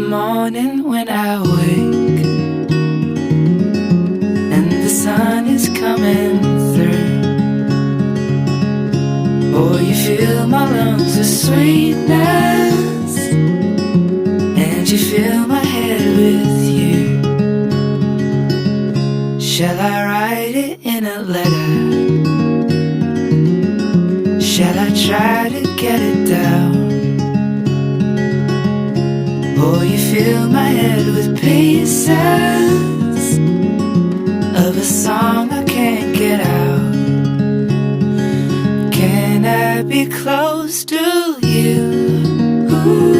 morning when I wake and the sun is coming through. Oh, you fill my lungs with sweetness and you fill my head with you. Shall I write it in a letter? Shall I try to get it down? Oh, you fill my head with pieces of a song I can't get out. Can I be close to you? Ooh.